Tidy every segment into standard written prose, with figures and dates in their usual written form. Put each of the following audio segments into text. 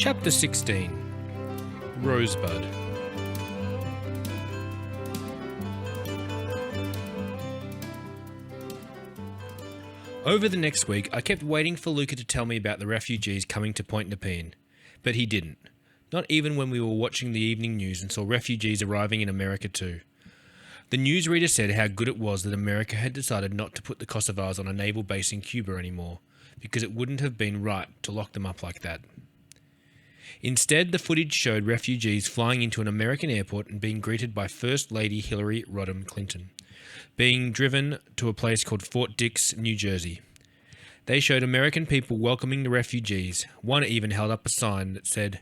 Chapter 16 Rosebud. Over the next week, I kept waiting for Luca to tell me about the refugees coming to Point Nepean, but he didn't. Not even when we were watching the evening news and saw refugees arriving in America too. The newsreader said how good it was that America had decided not to put the Kosovars on a naval base in Cuba anymore, because it wouldn't have been right to lock them up like that. Instead, the footage showed refugees flying into an American airport and being greeted by First Lady Hillary Rodham Clinton, being driven to a place called Fort Dix, New Jersey. They showed American people welcoming the refugees. One even held up a sign that said,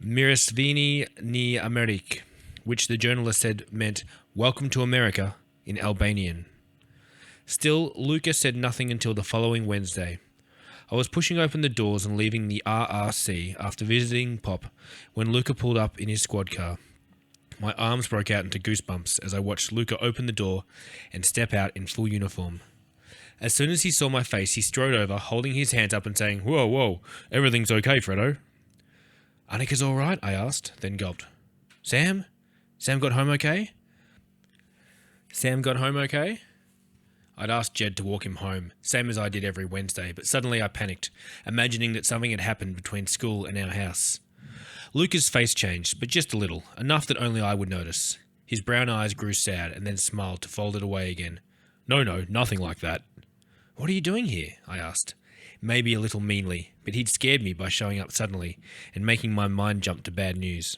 Mirisvini ni Amerik, which the journalist said meant, Welcome to America, in Albanian. Still, Luca said nothing until the following Wednesday. I was pushing open the doors and leaving the RRC after visiting Pop when Luca pulled up in his squad car. My arms broke out into goosebumps as I watched Luca open the door and step out in full uniform. As soon as he saw my face, he strode over, holding his hands up and saying, Whoa, everything's okay, Fredo. Annika's all right? I asked, then gulped. Sam? Sam got home okay? I'd asked Jed to walk him home, same as I did every Wednesday, but suddenly I panicked, imagining that something had happened between school and our house. Luca's face changed, but just a little, enough that only I would notice. His brown eyes grew sad and then smiled to fold it away again. No, nothing like that. What are you doing here? I asked, maybe a little meanly, but he'd scared me by showing up suddenly and making my mind jump to bad news.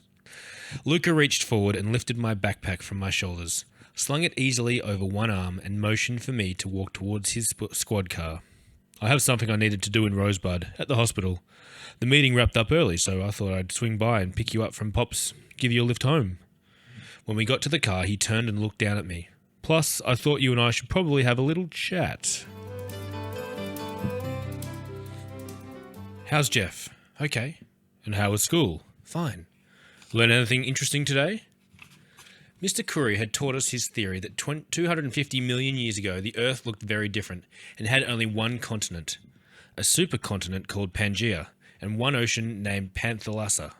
Luca reached forward and lifted my backpack from my shoulders, slung it easily over one arm and motioned for me to walk towards his squad car. I have something I needed to do in Rosebud, at the hospital. The meeting wrapped up early, so I thought I'd swing by and pick you up from Pop's, give you a lift home. When we got to the car, he turned and looked down at me. Plus, I thought you and I should probably have a little chat. How's Jeff? Okay. And how was school? Fine. Learn anything interesting today? Mr. Curry had taught us his theory that 250 million years ago the Earth looked very different and had only one continent, a supercontinent called Pangaea, and one ocean named Panthalassa.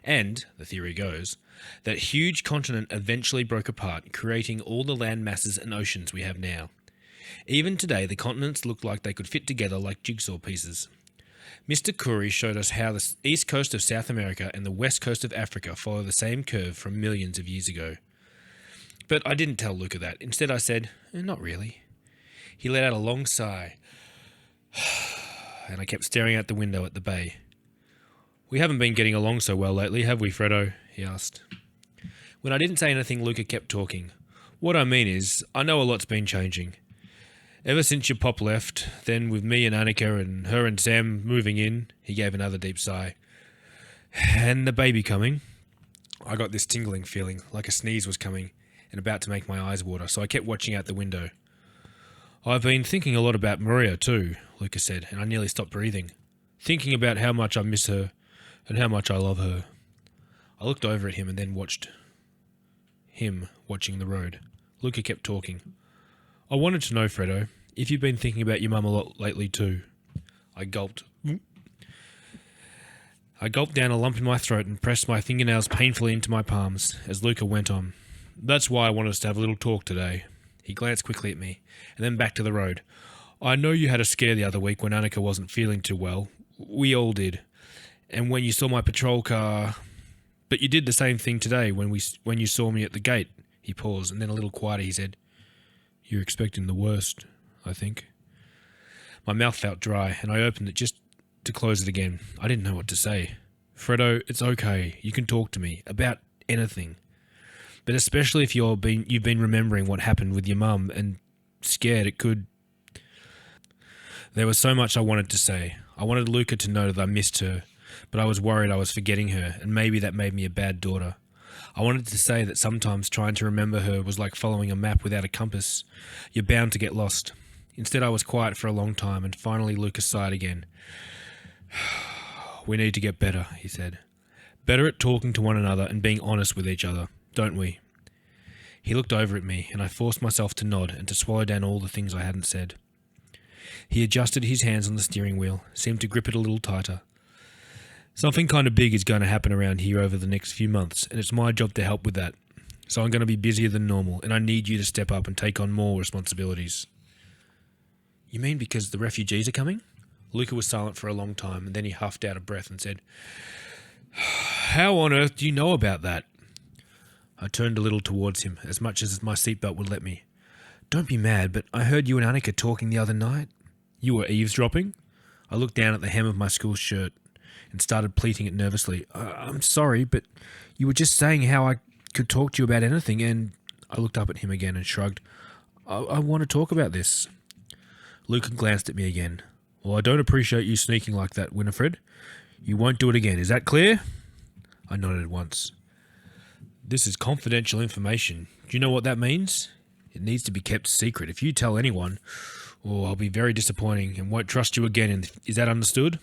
And, the theory goes, that huge continent eventually broke apart, creating all the land masses and oceans we have now. Even today, the continents look like they could fit together like jigsaw pieces. Mr. Curry showed us how the east coast of South America and the west coast of Africa follow the same curve from millions of years ago. But I didn't tell Luca that. Instead I said, not really. He let out a long sigh, and I kept staring out the window at the bay. We haven't been getting along so well lately, have we, Fredo? He asked. When I didn't say anything, Luca kept talking. What I mean is, I know a lot's been changing. Ever since your pop left, then with me and Annika and her and Sam moving in, he gave another deep sigh. And the baby coming. I got this tingling feeling, like a sneeze was coming, and about to make my eyes water, so I kept watching out the window. I've been thinking a lot about Maria too, Luca said, and I nearly stopped breathing. Thinking about how much I miss her, and how much I love her. I looked over at him and then watched him watching the road. Luca kept talking. I wanted to know, Fredo, if you've been thinking about your mum a lot lately too. I gulped. I gulped down a lump in my throat and pressed my fingernails painfully into my palms as Luca went on. That's why I wanted us to have a little talk today. He glanced quickly at me, and then back to the road. I know you had a scare the other week when Annika wasn't feeling too well. We all did. And when you saw my patrol car... But you did the same thing today when you saw me at the gate. He paused, and then a little quieter he said, You're expecting the worst, I think. My mouth felt dry, and I opened it just to close it again. I didn't know what to say. Fredo, it's okay. You can talk to me about anything. But especially if you've been remembering what happened with your mum and scared it could... There was so much I wanted to say. I wanted Luca to know that I missed her, but I was worried I was forgetting her, and maybe that made me a bad daughter. I wanted to say that sometimes trying to remember her was like following a map without a compass. You're bound to get lost. Instead, I was quiet for a long time, and finally Luca sighed again. We need to get better, he said. Better at talking to one another and being honest with each other, don't we? He looked over at me, and I forced myself to nod and to swallow down all the things I hadn't said. He adjusted his hands on the steering wheel, seemed to grip it a little tighter. Something kind of big is going to happen around here over the next few months, and it's my job to help with that. So I'm going to be busier than normal, and I need you to step up and take on more responsibilities. You mean because the refugees are coming? Luca was silent for a long time, and then he huffed out of breath and said, "How on earth do you know about that?" I turned a little towards him, as much as my seatbelt would let me. "Don't be mad, but I heard you and Annika talking the other night." "You were eavesdropping?" I looked down at the hem of my school shirt and started pleating it nervously. I'm sorry, but you were just saying how I could talk to you about anything, and..." I looked up at him again and shrugged. I want to talk about this." Luca glanced at me again. "Well, I don't appreciate you sneaking like that, Winifred. You won't do it again, is that clear?" I nodded once. "This is confidential information. Do you know what that means? It needs to be kept secret. If you tell anyone, I'll be very disappointing and won't trust you again. And is that understood?"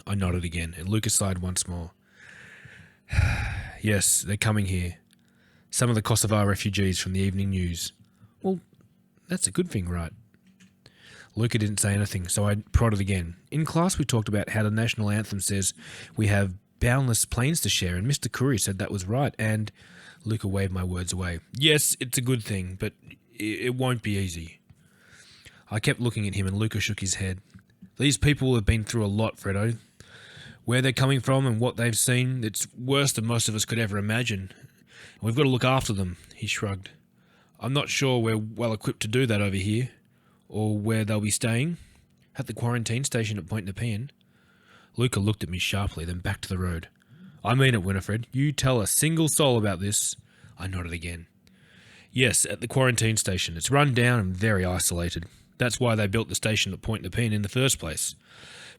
I nodded again, and Lucas sighed once more. "Yes, they're coming here. Some of the Kosovar refugees from the evening news." "Well, that's a good thing, right?" Luca didn't say anything, so I prodded again. "In class we talked about how the national anthem says we have boundless plains to share, and Mr. Curry said that was right, and..." Luca waved my words away. "Yes, it's a good thing, but it won't be easy." I kept looking at him, and Luca shook his head. "These people have been through a lot, Fredo. Where they're coming from and what they've seen, it's worse than most of us could ever imagine. And we've got to look after them," he shrugged. "I'm not sure we're well equipped to do that over here, or where they'll be staying." "At the quarantine station at Point Nepean." Luca looked at me sharply, then back to the road. "I mean it, Winifred. You tell a single soul about this." I nodded again. "Yes, at the quarantine station. It's run down and very isolated. That's why they built the station at Point Nepean in the first place,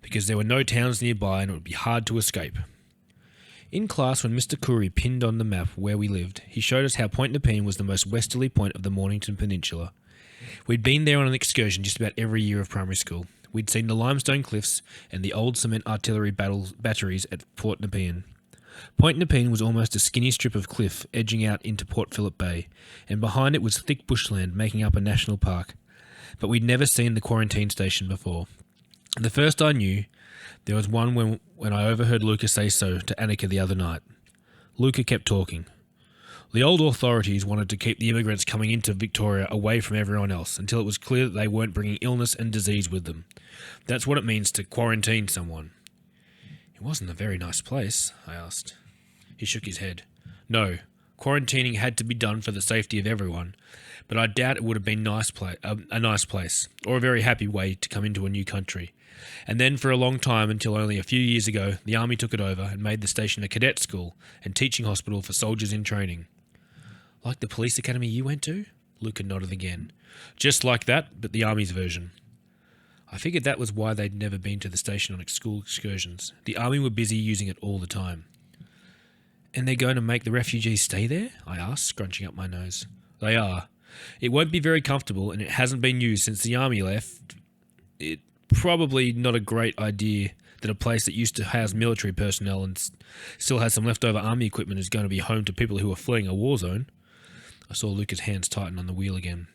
because there were no towns nearby and it would be hard to escape." In class, when Mr. Curry pinned on the map where we lived, he showed us how Point Nepean was the most westerly point of the Mornington Peninsula. We'd been there on an excursion just about every year of primary school. We'd seen the limestone cliffs and the old cement artillery batteries at Port Nepean. Point Nepean was almost a skinny strip of cliff edging out into Port Phillip Bay, and behind it was thick bushland making up a national park. But we'd never seen the quarantine station before. The first I knew, there was one when I overheard Luca say so to Annika the other night. Luca kept talking. "The old authorities wanted to keep the immigrants coming into Victoria away from everyone else until it was clear that they weren't bringing illness and disease with them. That's what it means to quarantine someone." "It wasn't a very nice place?" I asked. He shook his head. "No, quarantining had to be done for the safety of everyone, but I doubt it would have been a nice place, or a very happy way to come into a new country. And then for a long time, until only a few years ago, the army took it over and made the station a cadet school and teaching hospital for soldiers in training." "Like the police academy you went to?" Luca nodded again. "Just like that, but the army's version." I figured that was why they'd never been to the station on school excursions. The army were busy using it all the time. "And they're going to make the refugees stay there?" I asked, scrunching up my nose. "They are. It won't be very comfortable, and it hasn't been used since the army left. It's probably not a great idea that a place that used to house military personnel and still has some leftover army equipment is going to be home to people who are fleeing a war zone." I saw Luca's hands tighten on the wheel again.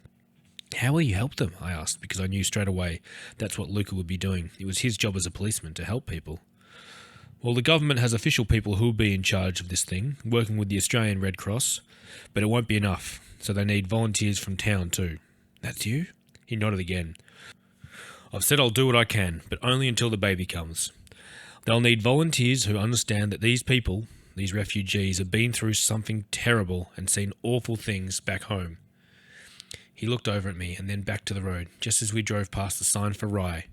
"How will you help them?" I asked, because I knew straight away that's what Luca would be doing. It was his job as a policeman to help people. "Well, the government has official people who will be in charge of this thing, working with the Australian Red Cross, but it won't be enough, so they need volunteers from town too." "That's you?" He nodded again. "I've said I'll do what I can, but only until the baby comes. They'll need volunteers who understand that these people, these refugees, have been through something terrible and seen awful things back home." He looked over at me and then back to the road, just as we drove past the sign for Rye.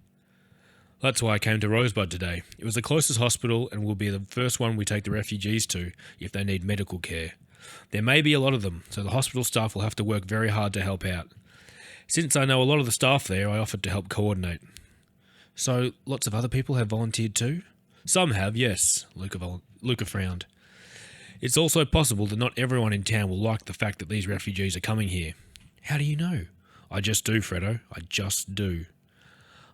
"That's why I came to Rosebud today. It was the closest hospital and will be the first one we take the refugees to if they need medical care. There may be a lot of them, so the hospital staff will have to work very hard to help out. Since I know a lot of the staff there, I offered to help coordinate." "So lots of other people have volunteered too?" "Some have, yes," Luca frowned. "It's also possible that not everyone in town will like the fact that these refugees are coming here." "How do you know?" "I just do, Fredo. I just do."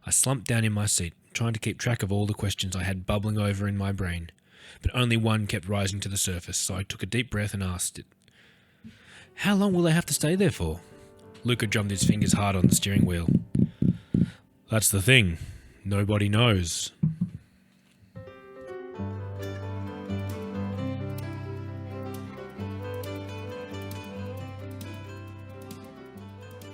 I slumped down in my seat, trying to keep track of all the questions I had bubbling over in my brain, but only one kept rising to the surface, so I took a deep breath and asked it. "How long will they have to stay there for?" Luca drummed his fingers hard on the steering wheel. "That's the thing. Nobody knows."